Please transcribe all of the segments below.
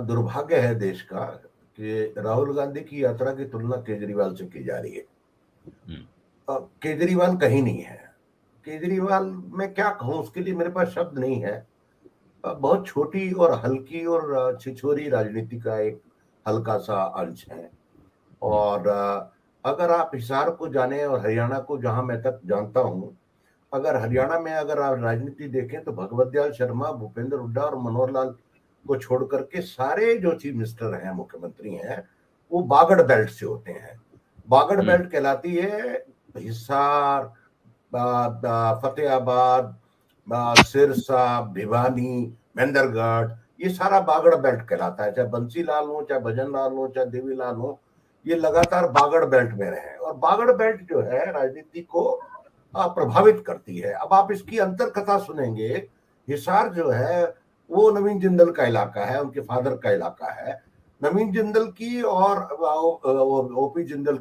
दुर्भाग्य है देश का कि राहुल गांधी की यात्रा की तुलना केजरीवाल से की जा रही है। केजरीवाल कहीं नहीं है। केजरीवाल मैं क्या कहूं, उसके लिए मेरे पास शब्द नहीं है। बहुत छोटी और हल्की और छिछोरी राजनीति का एक हल्का सा अंश है। और अगर आप हिसार को जाने और हरियाणा को, जहां मैं तक जानता हूं, अगर हरियाणा में अगर आप राजनीति देखें तो भगवत दयाल शर्मा, भूपेंद्र हुड्डा और मनोहर लाल को छोड़ करके सारे जो चीफ मिनिस्टर हैं, मुख्यमंत्री हैं, वो बागड़ बेल्ट से होते हैं। बागड़ बेल्ट कहलाती है हिसार, फतेहाबाद, सिरसा, भिवानी, महेंद्रगढ़, ये सारा बागड़ बेल्ट कहलाता है। चाहे बंसीलाल हो, चाहे भजन लाल हो, चाहे देवीलाल हो, ये लगातार बागड़ बेल्ट में रहे। और बागड़ बेल्ट जो है राजनीति को प्रभावित करती है। अब आप इसकी अंतर कथा सुनेंगे। हिसार जो है वो नवीन जिंदल का इलाका है, उनके फादर का इलाका है। नवीन जिंदल की और ओपी जिंदल,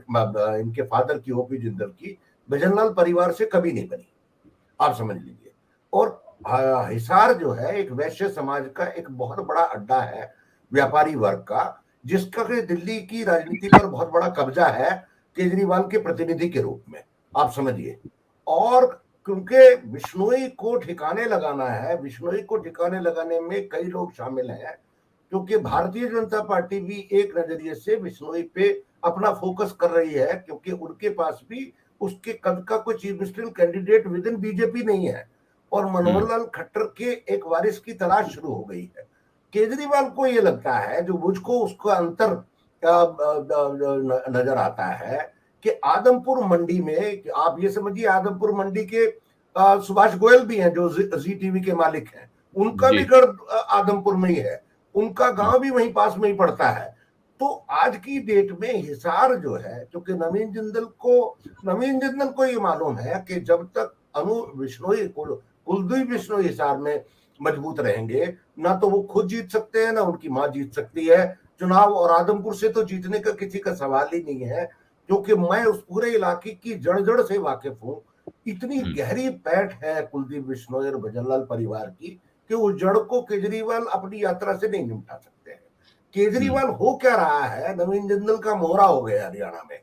इनके फादर की, ओपी जिंदल की भजनलाल परिवार से कभी नहीं बनी, आप समझ लीजिए। और हिसार जो है एक वैश्य समाज का एक बहुत बड़ा अड्डा है, व्यापारी वर्ग का, जिसका दिल्ली की राजनीति पर बहुत बड़ा कब्जा है केजरीवाल के प्रतिनिधि के रूप में, आप समझिए। और क्योंकि बिश्नोई को ठिकाने लगाना है, बिश्नोई को ठिकाने लगाने में कई लोग शामिल हैं, क्योंकि भारतीय जनता पार्टी भी एक नजरिए से बिश्नोई पे अपना फोकस कर रही है, क्योंकि उनके पास भी उसके कद का कोई chief minister candidate with in BJP नहीं है और मनोहर लाल खट्टर के एक वारिस की तलाश शुरू हो गई है। केजरीवाल को यह लगता है, जो मुझको उसका अंतर नजर आता है, कि आदमपुर मंडी में, आप ये समझिए आदमपुर मंडी के सुभाष गोयल भी हैं जो जी टीवी के मालिक हैं, उनका भी गढ़ आदमपुर में ही है, उनका गांव भी वहीं पास में ही पड़ता है। तो आज की डेट में हिसार जो है, क्योंकि नवीन जिंदल को ये मालूम है कि जब तक अनु बिश्नोई, कुलदीप बिश्नोई हिसार में मजबूत रहेंगे, ना तो वो खुद जीत सकते हैं, ना उनकी मां जीत सकती है चुनाव। और आदमपुर से तो जीतने का किसी का सवाल ही नहीं है, क्योंकि मैं उस पूरे इलाके की जड़ से वाकिफ हूं। इतनी गहरी पैठ है कुलदीप बिश्नोई और भजनलाल परिवार की कि उस जड़ को केजरीवाल अपनी यात्रा से नहीं निपटा सकते हैं। केजरीवाल हो क्या रहा है, नवीन जिंदल का मोहरा हो गया हरियाणा में,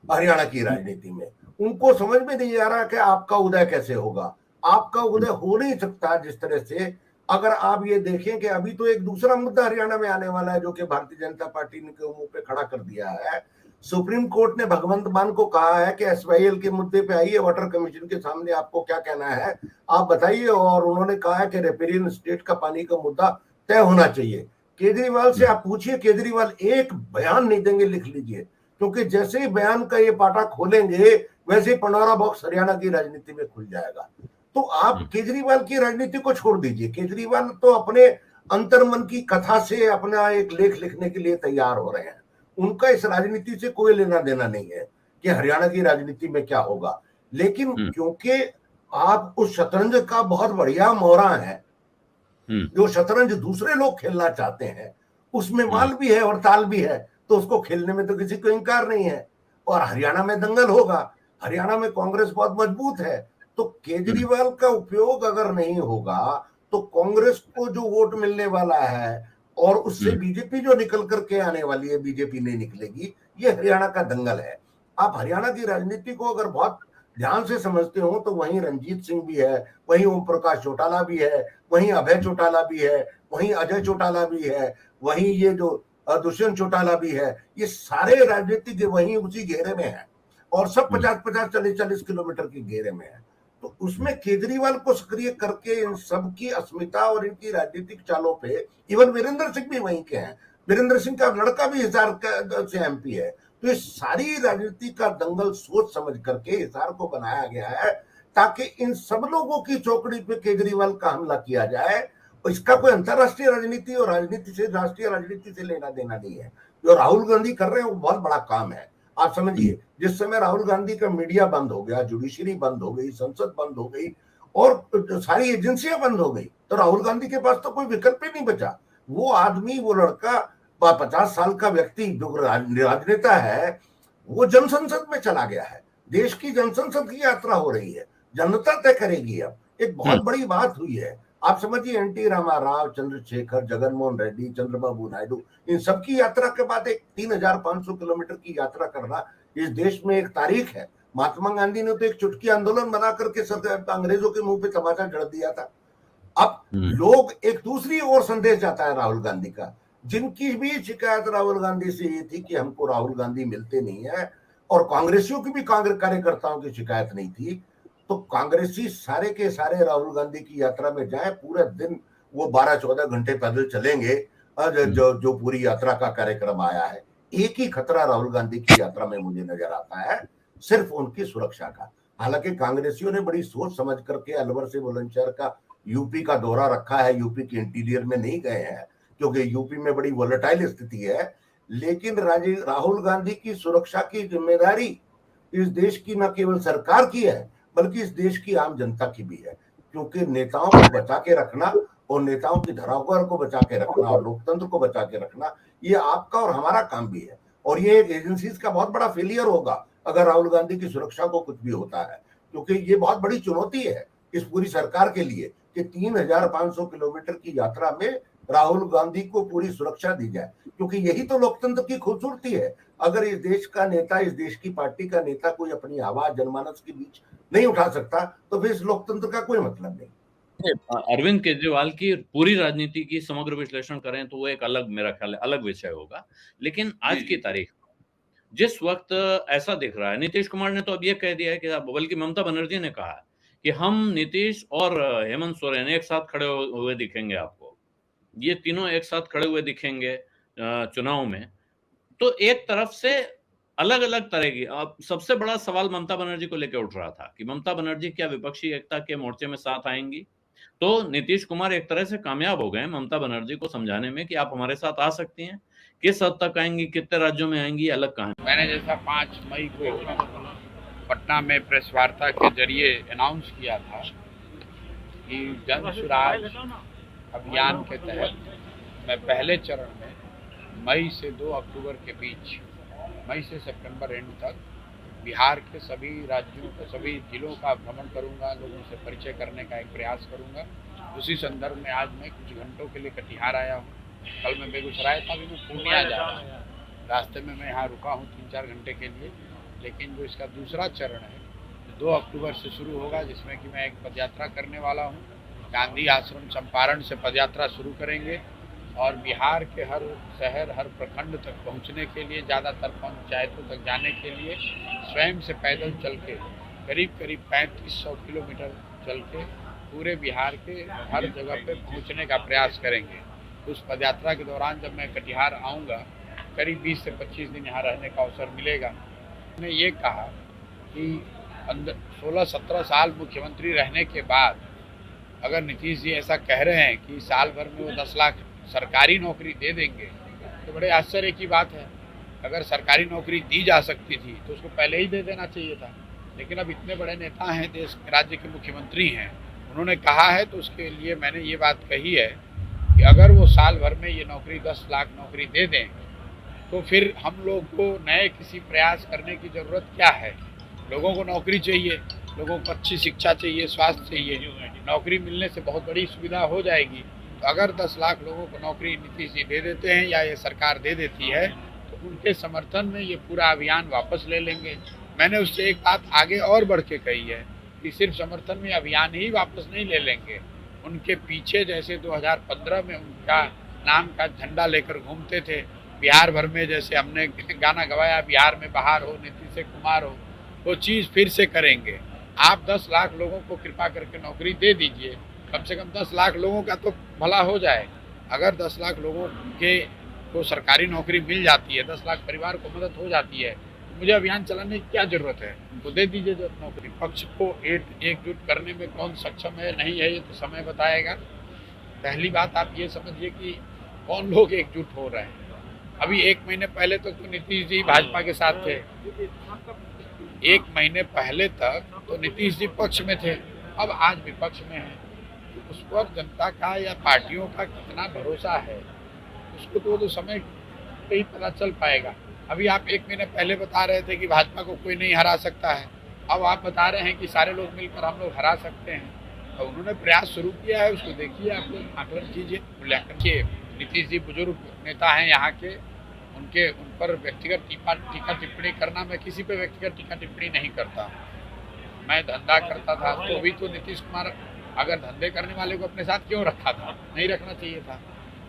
हरियाणा की राजनीति में। उनको समझ में नहीं आ रहा कि आपका उदय कैसे होगा। आपका उदय हो नहीं सकता जिस तरह से, अगर आप ये देखें कि अभी तो एक दूसरा मुद्दा हरियाणा में आने वाला है, जो कि भारतीय जनता पार्टी ने के मुंह पे खड़ा कर दिया है। सुप्रीम कोर्ट ने भगवंत मान को कहा है कि एसवाईएल के मुद्दे पे आइए, वाटर कमीशन के सामने आपको क्या कहना है, आप बताइए। और उन्होंने कहा है कि रेपेरियन स्टेट का पानी का मुद्दा तय होना चाहिए। केजरीवाल से आप पूछिए, केजरीवाल एक बयान नहीं देंगे, लिख लीजिए, क्योंकि जैसे ही बयान का ये पाटा खोलेंगे वैसे ही पंडोरा बॉक्स हरियाणा की राजनीति में खुल जाएगा। तो आप केजरीवाल की राजनीति को छोड़ दीजिए। केजरीवाल तो अपने अंतर्मन की कथा से अपना एक लेख लिखने के लिए तैयार हो रहे हैं। उनका इस राजनीति से कोई लेना देना नहीं है कि हरियाणा की राजनीति में क्या होगा। लेकिन क्योंकि आप उस शतरंज का बहुत बढ़िया मोहरा है, जो शतरंज दूसरे लोग खेलना चाहते हैं, उसमें माल भी है और ताल भी है, तो उसको खेलने में तो किसी को इंकार नहीं है। और हरियाणा में दंगल होगा, हरियाणा में कांग्रेस बहुत मजबूत है, तो केजरीवाल का उपयोग अगर नहीं होगा तो कांग्रेस को जो वोट मिलने वाला है और उससे बीजेपी जो निकल करके आने वाली है, बीजेपी नहीं निकलेगी, ये हरियाणा का दंगल है। आप हरियाणा की राजनीति को अगर बहुत ध्यान से समझते हो तो वहीं रंजीत सिंह भी है, वहीं ओम प्रकाश चौटाला भी है, वहीं अभय चौटाला भी है, वहीं अजय चौटाला भी है, वहीं ये जो दुष्यंत चौटाला भी है। ये सारे राजनीति के वहीं उसी घेरे में है और सब 50-50, 40-40 किलोमीटर के घेरे में है। तो उसमें केजरीवाल को सक्रिय करके इन सब की अस्मिता और इनकी राजनीतिक चालों पे, इवन वीरेंद्र सिंह भी वहीं के हैं, वीरेंद्र सिंह का लड़का भी हिसार से एमपी है। तो ये सारी राजनीति का दंगल सोच समझ करके हिसार को बनाया गया है, ताकि इन सब लोगों की चौकड़ी पे केजरीवाल का हमला किया जाए। और इसका कोई अंतरराष्ट्रीय राजनीति और राजनीति से, राष्ट्रीय राजनीति से लेना देना नहीं है। जो राहुल गांधी कर रहे हैं वो बहुत बड़ा काम है। आप समझिए, जिस समय राहुल गांधी का मीडिया बंद हो गया, जुडिशरी बंद हो गई, संसद बंद हो गई और सारी एजेंसियां बंद हो गई, तो राहुल गांधी के पास तो कोई विकल्प ही नहीं बचा। वो आदमी, वो लड़का, 50 साल का व्यक्ति जो राजनेता है, वो जनसंसद में चला गया है। देश की जनसंसद की यात्रा हो रही है, जनता तय करेगी। अब एक बहुत बड़ी बात हुई है, आप समझिए एनटी रामाराव, चंद्रशेखर, जगनमोहन रेड्डी, चंद्रबाबू नायडू, इन सबकी यात्रा के बाद एक 3,500 किलोमीटर की यात्रा करना इस देश में एक तारीख है। महात्मा गांधी ने तो एक चुटकी आंदोलन बना करके अंग्रेजों के मुंह पे तमाचा जड़ दिया था। अब लोग एक दूसरी ओर संदेश जाता है राहुल गांधी का, जिनकी भी शिकायत राहुल गांधी से ये थी कि हमको राहुल गांधी मिलते नहीं है, और कांग्रेसियों की भी कार्यकर्ताओं की शिकायत नहीं थी, तो कांग्रेसी सारे के सारे राहुल गांधी की यात्रा में जाए, पूरे दिन वो 12-14 घंटे पैदल चलेंगे। जो पूरी यात्रा का कार्यक्रम आया है, एक ही खतरा राहुल गांधी की यात्रा में मुझे नजर आता है, सिर्फ उनकी सुरक्षा का। हालांकि कांग्रेसियों ने बड़ी सोच समझ करके अलवर से बुलंदशहर का यूपी का दौरा रखा है, यूपी के इंटीरियर में नहीं गए हैं क्योंकि यूपी में बड़ी वोलेटाइल स्थिति है। लेकिन राहुल गांधी की सुरक्षा की जिम्मेदारी इस देश की न केवल सरकार की है, बल्कि इस देश की आम जनता की भी है, क्योंकि नेताओं को बचा के रखना और नेताओं की धरोहर को बचा के रखना और लोकतंत्र को बचा के रखना, ये आपका और हमारा काम भी है। और ये एक एजेंसीज का बहुत बड़ा फेलियर होगा अगर राहुल गांधी की सुरक्षा को कुछ भी होता है, क्योंकि ये बहुत बड़ी चुनौती है इस पूरी सरकार के लिए कि 3,500 किलोमीटर की यात्रा में राहुल गांधी को पूरी सुरक्षा दी जाए, क्योंकि यही तो लोकतंत्र की खूबसूरती है। अगर इस देश का नेता, इस देश की पार्टी का नेता कोई अपनी आवाज जनमानस के बीच नहीं उठा सकता, तो फिर इस लोकतंत्र का कोई मतलब नहीं। अरविंद केजरीवाल की पूरी राजनीति की समग्र विश्लेषण करें तो वो एक अलग, मेरा ख्याल है, अलग विषय होगा। लेकिन आज की तारीख जिस वक्त ऐसा दिख रहा है, नीतीश कुमार ने तो अब ये कह दिया है कि, बल्कि ममता बनर्जी ने कहा है कि हम नीतीश और हेमंत सोरेन एक साथ खड़े हुए दिखेंगे आपको, ये तीनों एक साथ खड़े हुए दिखेंगे चुनाव में। तो एक तरफ से अलग अलग तरह की, अब सबसे बड़ा सवाल ममता बनर्जी को लेकर उठ रहा था कि ममता बनर्जी क्या विपक्षी एकता के मोर्चे में साथ आएंगी। तो नीतीश कुमार एक तरह से कामयाब हो गए ममता बनर्जी को समझाने में कि आप हमारे साथ आ सकती हैं। किस हद तक आएंगी, कितने राज्यों में आएंगी, अलग कहानी। मैंने जैसा 5 मई को पटना में प्रेस वार्ता के जरिए अनाउंस किया था कि जन सुराज अभियान के तहत मैं पहले चरण में मई से 2 अक्टूबर के बीच, मई से सितंबर एंड तक बिहार के सभी राज्यों के सभी जिलों का भ्रमण करूंगा, लोगों से परिचय करने का एक प्रयास करूंगा। उसी संदर्भ में आज मैं कुछ घंटों के लिए कटिहार आया हूँ। कल मैं बेगूसराय था, अभी मैं पूर्णिया जा रहा हूँ। रास्ते में मैं यहाँ रुका हूँ 3-4 घंटे के लिए। लेकिन जो इसका दूसरा चरण है 2 अक्टूबर से शुरू होगा, जिसमें कि मैं एक पदयात्रा करने वाला हूँ। गांधी आश्रम चंपारण से पदयात्रा शुरू करेंगे और बिहार के हर शहर, हर प्रखंड तक पहुंचने के लिए, ज़्यादातर पंचायतों तक जाने के लिए स्वयं से पैदल चल के करीब 3500 किलोमीटर चल के पूरे बिहार के हर जगह पे पहुंचने का प्रयास करेंगे। उस पदयात्रा के दौरान जब मैं कटिहार आऊँगा, करीब 20 से 25 दिन यहाँ रहने का अवसर मिलेगा। मैंने ये कहा कि 16-17 साल मुख्यमंत्री रहने के बाद अगर नीतीश जी ऐसा कह रहे हैं कि साल भर में वो 10 लाख सरकारी नौकरी दे देंगे, तो बड़े आश्चर्य की बात है। अगर सरकारी नौकरी दी जा सकती थी तो उसको पहले ही दे देना चाहिए था। लेकिन अब इतने बड़े नेता हैं, देश राज्य के मुख्यमंत्री हैं, उन्होंने कहा है तो उसके लिए मैंने ये बात कही है कि अगर वो साल भर में ये नौकरी 10 लाख नौकरी दे दें तो फिर हम लोग को नए किसी प्रयास करने की ज़रूरत क्या है। लोगों को नौकरी चाहिए, लोगों को अच्छी शिक्षा चाहिए, स्वास्थ्य चाहिए, नौकरी मिलने से बहुत बड़ी सुविधा हो जाएगी। तो अगर 10 लाख लोगों को नौकरी नीतीश जी दे देते हैं या ये सरकार दे देती है तो उनके समर्थन में ये पूरा अभियान वापस ले लेंगे। मैंने उससे एक बात आगे और बढ़ के कही है कि सिर्फ समर्थन में अभियान ही वापस नहीं ले लेंगे, उनके पीछे जैसे 2015 में उनका नाम का झंडा लेकर घूमते थे बिहार भर में, जैसे हमने गाना गवाया बिहार में बहार हो, नीतीश कुमार हो, वो चीज़ फिर से करेंगे। आप 10 लाख लोगों को कृपा करके नौकरी दे दीजिए, कम से कम 10 लाख लोगों का तो भला हो जाए। अगर 10 लाख लोगों के को सरकारी नौकरी मिल जाती है, 10 लाख परिवार को मदद हो जाती है, तो मुझे अभियान चलाने की क्या ज़रूरत है। उनको दे दीजिए जो नौकरी। पक्ष को एकजुट करने में कौन सक्षम है नहीं है ये तो समय बताएगा। पहली बात आप ये समझिए कि कौन लोग एकजुट हो रहे हैं। अभी 1 महीने पहले तक तो नीतीश जी भाजपा के साथ थे, 1 महीने पहले तक तो नीतीश जी पक्ष में थे, अब आज विपक्ष में है। तो उस पर जनता का या पार्टियों का कितना भरोसा है उसको तो समय पे ही पता चल पाएगा। अभी आप 1 महीने पहले बता रहे थे कि भाजपा को कोई नहीं हरा सकता है, अब आप बता रहे हैं कि सारे लोग मिलकर हम लोग हरा सकते हैं। तो उन्होंने प्रयास शुरू किया है, उसको देखिए, आप लोग आकलन कीजिए, मूल्यांकन किए। नीतीश जी बुजुर्ग नेता हैं यहाँ के, उनके उन पर व्यक्तिगत टीका टिप्पणी करना, मैं किसी पे व्यक्तिगत टीका टिप्पणी नहीं करता। मैं धंधा करता था तो भी तो नीतीश कुमार अगर धंधे करने वाले को अपने साथ क्यों रखा था, नहीं रखना चाहिए था।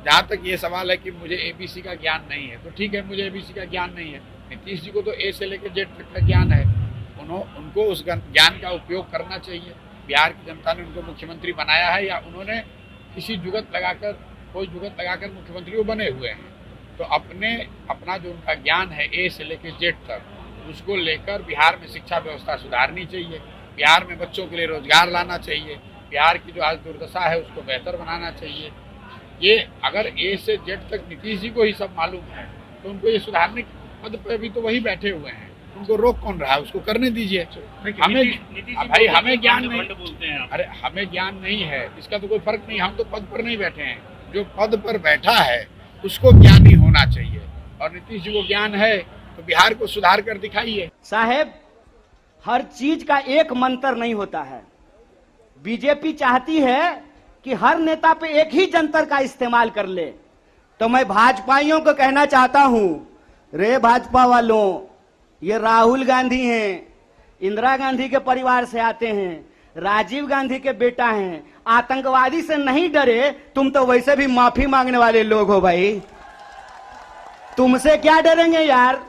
जहाँ तक ये सवाल है कि मुझे एबीसी का ज्ञान नहीं है, तो ठीक है, मुझे एबीसी का ज्ञान नहीं है। नीतीश जी को तो ए से लेकर जेड तक का ज्ञान है, उनको उस ज्ञान का उपयोग करना चाहिए। बिहार की जनता ने उनको मुख्यमंत्री बनाया है या उन्होंने किसी कोई जुगत लगाकर मुख्यमंत्री वो बने हुए हैं। तो अपना जो उनका ज्ञान है ए से लेकर जेड तक, उसको लेकर बिहार में शिक्षा व्यवस्था सुधारनी चाहिए, बिहार में बच्चों के लिए रोजगार लाना चाहिए, बिहार की जो आज दुर्दशा है उसको बेहतर बनाना चाहिए। ये अगर ए से जेड तक नीतीश जी को ही सब मालूम है तो उनको ये सुधारने के पद पर भी तो वही बैठे हुए हैं, उनको रोक कौन रहा है, उसको करने दीजिए। हमें ज्ञान नहीं, अरे हमें ज्ञान नहीं है, इसका तो कोई फर्क नहीं, हम तो पद पर नहीं बैठे हैं। जो पद पर बैठा है उसको ज्ञानी होना चाहिए, और नीतीश जी को ज्ञान है तो बिहार को सुधार कर दिखाइए। साहेब, हर चीज का एक मंत्र नहीं होता है। बीजेपी चाहती है कि हर नेता पे एक ही जंतर का इस्तेमाल कर ले। तो मैं भाजपाइयों को कहना चाहता हूं, रे भाजपा वालों, ये राहुल गांधी हैं, इंदिरा गांधी के परिवार से आते हैं, राजीव गांधी के बेटा हैं, आतंकवादी से नहीं डरे, तुम तो वैसे भी माफी मांगने वाले लोग हो भाई, तुमसे क्या डरेंगे यार।